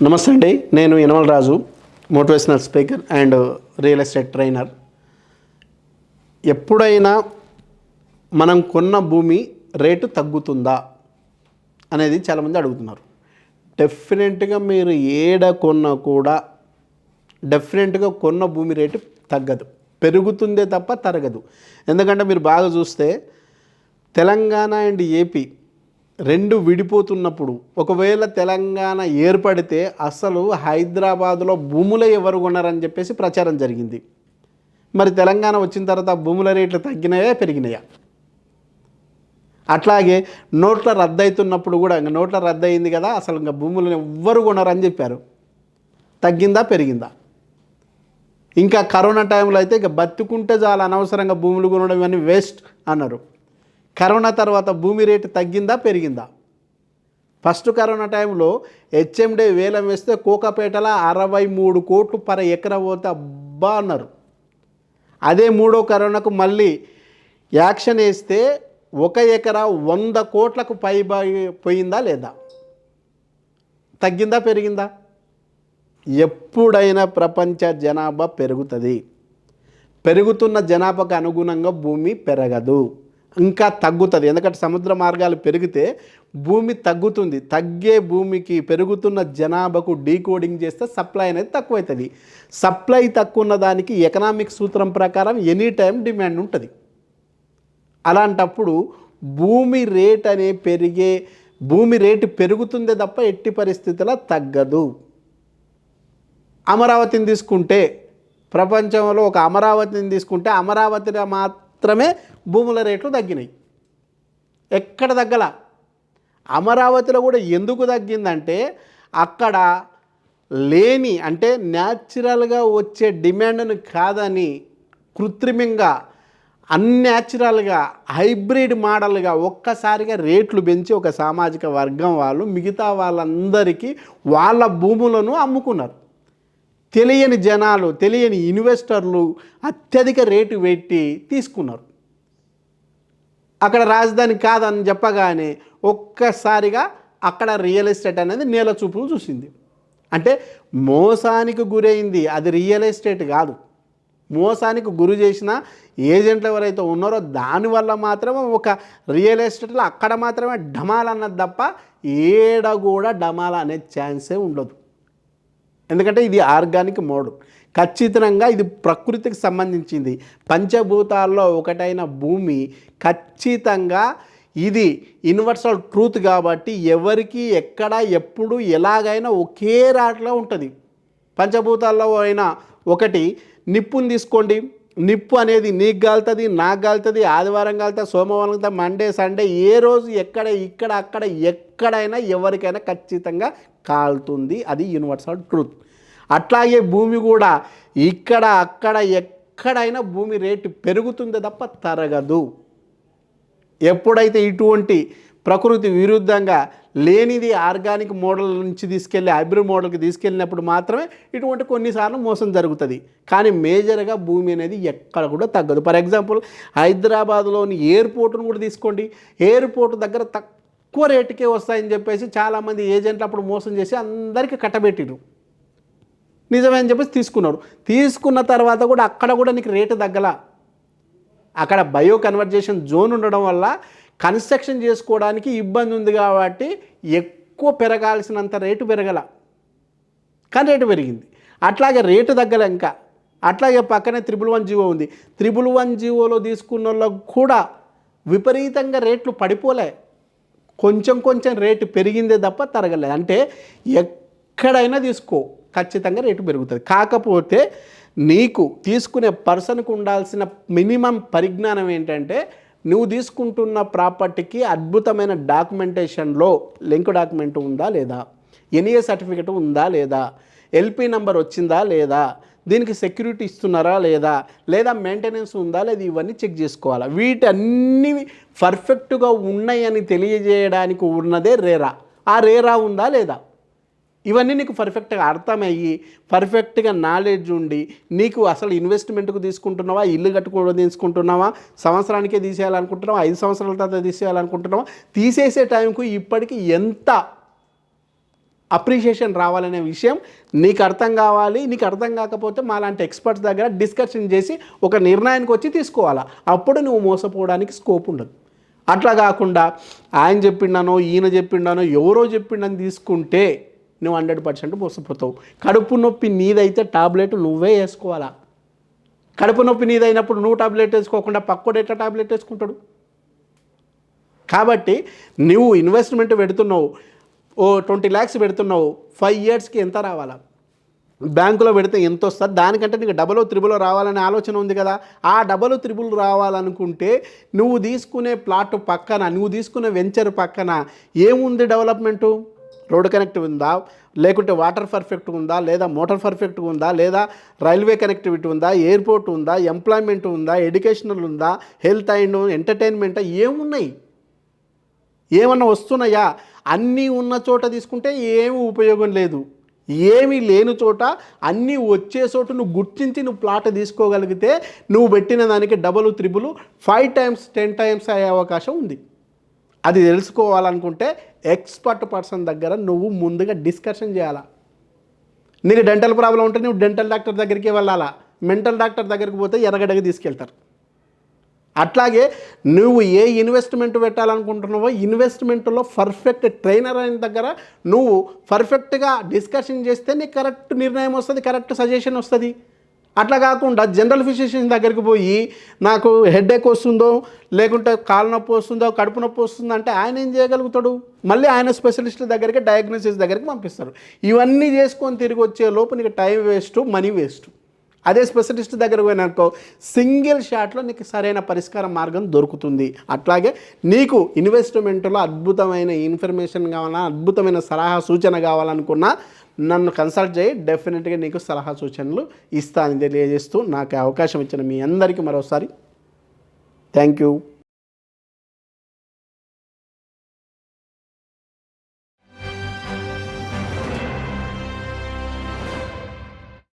నమస్తే అండి. నేను Yanamala Raju, motivational speaker and real estate trainer. ఎప్పుడైనా మనం కొన్న భూమి రేటు తగ్గుతుందా అనేది చాలామంది అడుగుతున్నారు. డెఫినెట్గా మీరు ఏడ కొన్నా కూడా డెఫినెట్గా కొన్న భూమి రేటు తగ్గదు, పెరుగుతుందే తప్ప తరగదు. ఎందుకంటే మీరు బాగా చూస్తే తెలంగాణ అండ్ ఏపీ రెండు విడిపోతున్నప్పుడు ఒకవేళ తెలంగాణ ఏర్పడితే అసలు హైదరాబాదులో భూములు ఎవరు కొన్నారని చెప్పేసి ప్రచారం జరిగింది. మరి తెలంగాణ వచ్చిన తర్వాత భూముల రేట్లు తగ్గినాయా పెరిగినాయా? అట్లాగే నోట్ల రద్దు అవుతున్నప్పుడు కూడా ఇంకా నోట్ల రద్దు అయింది కదా, అసలు ఇంకా భూములను ఎవ్వరు కొన్నారని చెప్పారు. తగ్గిందా పెరిగిందా? ఇంకా కరోనా టైంలో అయితే ఇక బతుకుంటే చాలా అనవసరంగా భూములు కొనడం ఇవన్నీ వేస్ట్ అన్నారు. కరోనా తర్వాత భూమి రేటు తగ్గిందా పెరిగిందా? ఫస్ట్ కరోనా టైంలో హెచ్ఎండే వేలం వేస్తే కోకాపేటలో 63 కోట్లు పర్ ఎకరా పోతే అబ్బా అన్నారు. అదే మూడో కరోనాకు మళ్ళీ యాక్షన్ వేస్తే 1 ఎకరా 100 కోట్లకు పై పోయిందా లేదా? తగ్గిందా పెరిగిందా? ఎప్పుడైనా ప్రపంచ జనాభా పెరుగుతుంది, పెరుగుతున్న జనాభాకు అనుగుణంగా భూమి పెరగదు, ఇంకా తగ్గుతుంది. ఎందుకంటే సముద్ర మార్గాలు పెరిగితే భూమి తగ్గుతుంది. తగ్గే భూమికి పెరుగుతున్న జనాభాకు డీకోడింగ్ చేస్తే సప్లై అనేది తక్కువవుతుంది. సప్లై తక్కువ ఉన్న దానికి ఎకనామిక్ సూత్రం ప్రకారం ఎనీ టైం డిమాండ్ ఉంటుంది. అలాంటప్పుడు భూమి రేటు పెరుగుతుందే తప్ప ఎట్టి పరిస్థితుల్లో తగ్గదు. అమరావతిని తీసుకుంటే, ప్రపంచంలో ఒక అమరావతిని తీసుకుంటే అమరావతిలో మాత్రమే భూముల రేట్లు తగ్గినాయి, ఎక్కడ తగ్గల. అమరావతిలో కూడా ఎందుకు తగ్గిందంటే అక్కడ లేని అంటే న్యాచురల్గా వచ్చే డిమాండ్ను కాదని కృత్రిమంగా అన్యాచురల్గా హైబ్రిడ్ మోడల్గా ఒక్కసారిగా రేట్లు పెంచి ఒక సామాజిక వర్గం వాళ్ళు మిగతా వాళ్ళందరికీ వాళ్ళ భూములను అమ్ముకున్నారు. తెలియని జనాలు, తెలియని ఇన్వెస్టర్లు అత్యధిక రేటు పెట్టి తీసుకున్నారు. అక్కడ రాజధాని కాదని చెప్పగానే ఒక్కసారిగా అక్కడ రియల్ ఎస్టేట్ అనేది నేల చూపులు చూసింది. అంటే మోసానికి గురైంది, అది రియల్ ఎస్టేట్ కాదు. మోసానికి గురి చేసిన ఏజెంట్లు ఎవరైతే ఉన్నారో దానివల్ల మాత్రమే ఒక రియల్ ఎస్టేట్లో అక్కడ మాత్రమే డమాల్ అన్నది తప్ప ఏడ కూడా డమాల్ అనే ఛాన్సే ఉండదు. ఎందుకంటే ఇది ఆర్గానిక్ మోడ్, ఖచ్చితంగా ఇది ప్రకృతికి సంబంధించింది. పంచభూతాల్లో ఒకటైన భూమి ఖచ్చితంగా ఇది యూనివర్సల్ ట్రూత్ కాబట్టి ఎవరికి ఎక్కడ ఎప్పుడు ఎలాగైనా ఒకే రాట్లో ఉంటుంది. పంచభూతాల్లో అయినా ఒకటి నిప్పుని తీసుకోండి. నిప్పు అనేది నీకు కాలుతుంది, నాకు కాలుతుంది, ఆదివారం కాలుతుంది, సోమవారం కాలుతుంది, మండే సండే ఏ రోజు అక్కడ ఎక్కడైనా ఎవరికైనా ఖచ్చితంగా కాలుతుంది. అది యూనివర్సల్ ట్రూత్. అట్లాగే భూమి కూడా అక్కడ ఎక్కడైనా భూమి రేటు పెరుగుతుంది తప్ప తరగదు. ఎప్పుడైతే ఇటువంటి ప్రకృతి విరుద్ధంగా లేనిది ఆర్గానిక్ మోడల్ నుంచి తీసుకెళ్ళి హైబ్రిడ్ మోడల్కి తీసుకెళ్ళినప్పుడు మాత్రమే ఇటువంటి కొన్నిసార్లు మోసం జరుగుతుంది. కానీ మేజర్గా భూమి అనేది ఎక్కడ కూడా తగ్గదు. ఫర్ ఎగ్జాంపుల్ హైదరాబాద్లోని ఎయిర్పోర్ట్ను కూడా తీసుకోండి. ఎయిర్పోర్ట్ దగ్గర తక్కువ రేటుకే వస్తాయని చెప్పేసి చాలామంది ఏజెంట్లు అప్పుడు మోసం చేసి అందరికీ కట్టబెట్టిరు. నిజమే అని చెప్పేసి తీసుకున్న తర్వాత కూడా అక్కడ కూడా నీకు రేటు తగ్గల. అక్కడ బయో కన్వర్జేషన్ జోన్ ఉండడం వల్ల కన్స్ట్రక్షన్ చేసుకోవడానికి ఇబ్బంది ఉంది కాబట్టి ఎక్కువ పెరగాల్సినంత రేటు పెరగల, కానీ రేటు పెరిగింది. అట్లాగే రేటు తగ్గల. ఇంకా అట్లాగే పక్కనే 111 జీవో ఉంది. 111 జీవోలో తీసుకున్న వాళ్ళకు కూడా విపరీతంగా రేట్లు పడిపోలే, కొంచెం రేటు పెరిగిందే తప్ప తరగలేదు. అంటే ఎక్కడైనా తీసుకో ఖచ్చితంగా రేటు పెరుగుతుంది. కాకపోతే నీకు తీసుకునే పర్సన్కు ఉండాల్సిన మినిమం పరిజ్ఞానం ఏంటంటే నువ్వు తీసుకుంటున్న ప్రాపర్టీకి అద్భుతమైన డాక్యుమెంటేషన్లో లింక్ డాక్యుమెంట్ ఉందా లేదా, ఎన్ఏ సర్టిఫికెట్ ఉందా లేదా, ఎల్పి నెంబర్ వచ్చిందా లేదా, దీనికి సెక్యూరిటీ ఇస్తున్నారా లేదా మెయింటెనెన్స్ ఉందా లేదా, ఇవన్నీ చెక్ చేసుకోవాలి. వీటన్నీ పర్ఫెక్ట్గా ఉన్నాయని తెలియజేయడానికి ఉన్నదే రేరా. ఆ రేరా ఉందా లేదా, ఇవన్నీ నీకు పర్ఫెక్ట్గా అర్థమయ్యి పర్ఫెక్ట్గా నాలెడ్జ్ ఉండి నీకు అసలు ఇన్వెస్ట్మెంట్కు తీసుకుంటున్నావా, ఇల్లు కట్టుకోవడం తీసుకుంటున్నావా, సంవత్సరానికే తీసేయాలనుకుంటున్నావా, 5 సంవత్సరాల తర్వాత తీసేయాలనుకుంటున్నావా, తీసేసే టైంకు ఇప్పటికి ఎంత అప్రిషియేషన్ రావాలనే విషయం నీకు అర్థం కావాలి. నీకు అర్థం కాకపోతే మాలాంటి ఎక్స్పర్ట్స్ దగ్గర డిస్కషన్ చేసి ఒక నిర్ణయానికి వచ్చి తీసుకోవాలా. అప్పుడు నువ్వు మోసపోవడానికి స్కోప్ ఉండదు. అట్లా కాకుండా ఆయన చెప్పిండానో ఈయన చెప్పిండానో ఎవరో చెప్పిండని తీసుకుంటే నువ్వు 100% మోసపోతావు. కడుపు నొప్పి నీదైతే టాబ్లెట్ నువ్వే వేసుకోవాలా. కడుపు నొప్పి నీదైనప్పుడు నువ్వు టాబ్లెట్ వేసుకోకుండా పక్కోడు ఎట్లా టాబ్లెట్ వేసుకుంటాడు? కాబట్టి నువ్వు ఇన్వెస్ట్మెంట్ పెడుతున్నావు, ఓ 20 lakhs పెడుతున్నావు, 5 yearsకి ఎంత రావాలా? బ్యాంకులో పెడితే ఎంత వస్తుంది? దానికంటే నీకు డబల్ త్రిబుల్ రావాలనే ఆలోచన ఉంది కదా. ఆ డబల్ త్రిబుల్ రావాలనుకుంటే నువ్వు తీసుకునే ప్లాట్ పక్కన, నువ్వు తీసుకునే వెంచర్ పక్కన ఏముంది డెవలప్మెంటు? రోడ్ కనెక్ట్ ఉందా, లేకుంటే వాటర్ పర్ఫెక్ట్ ఉందా, లేదా మోటార్ పర్ఫెక్ట్ ఉందా, లేదా రైల్వే కనెక్టివిటీ ఉందా, ఎయిర్పోర్ట్ ఉందా, ఎంప్లాయ్మెంట్ ఉందా, ఎడ్యుకేషనల్ ఉందా, హెల్త్ అండ్ ఎంటర్టైన్మెంట్ ఏమున్నాయి? ఏమన్నా వస్తున్నాయా? అన్నీ ఉన్న చోట తీసుకుంటే ఏమీ ఉపయోగం లేదు. ఏమీ లేని చోట అన్నీ వచ్చే చోట నువ్వు గుర్తించి నువ్వు ప్లాట్ తీసుకోగలిగితే నువ్వు పెట్టిన దానికి డబుల్ త్రిబుల్ 5 times 10 times అయ్యే అవకాశం ఉంది. అది తెలుసుకోవాలనుకుంటే ఎక్స్పర్ట్ పర్సన్ దగ్గర నువ్వు ముందుగా డిస్కషన్ చేయాలా. నీకు డెంటల్ ప్రాబ్లం ఉంటే నువ్వు డెంటల్ డాక్టర్ దగ్గరికి వెళ్ళాలా. మెంటల్ డాక్టర్ దగ్గరికి పోతే ఎరగడగా తీసుకెళ్తారు. అట్లాగే నువ్వు ఏ ఇన్వెస్ట్మెంట్ పెట్టాలనుకుంటున్నావో ఇన్వెస్ట్మెంట్లో పర్ఫెక్ట్ ట్రైనర్ అయిన దగ్గర నువ్వు పర్ఫెక్ట్గా డిస్కషన్ చేస్తే నీకు కరెక్ట్ నిర్ణయం వస్తుంది, కరెక్ట్ సజెషన్ వస్తుంది. అట్లా కాకుండా జనరల్ ఫిజిషియన్ దగ్గరికి పోయి నాకు హెడేక్ వస్తుందో, లేకుంటే కాలు నొప్పి వస్తుందో, కడుపు నొప్పి వస్తుందో అంటే ఆయన ఏం చేయగలుగుతాడు? మళ్ళీ ఆయన స్పెషలిస్ట్ దగ్గరికి, డయాగ్నోసిస్ దగ్గరికి పంపిస్తారు. ఇవన్నీ చేసుకొని తిరిగి వచ్చే లోపు నీకు టైం వేస్ట్, మనీ వేస్ట్. అదే స్పెషలిస్ట్ దగ్గర పోయినాకో సింగిల్ షాట్లో నీకు సరైన పరిష్కార మార్గం దొరుకుతుంది. అట్లాగే నీకు ఇన్వెస్ట్మెంట్లో అద్భుతమైన ఇన్ఫర్మేషన్ కావాలన్నా, అద్భుతమైన సలహా సూచన కావాలనుకున్నా నన్ను కన్సల్ట్ చేయి. డెఫినెట్గా నీకు సలహా సూచనలు ఇస్తానని తెలియజేస్తూ నాకు అవకాశం ఇచ్చిన మీ అందరికీ మరోసారి థ్యాంక్ యూ.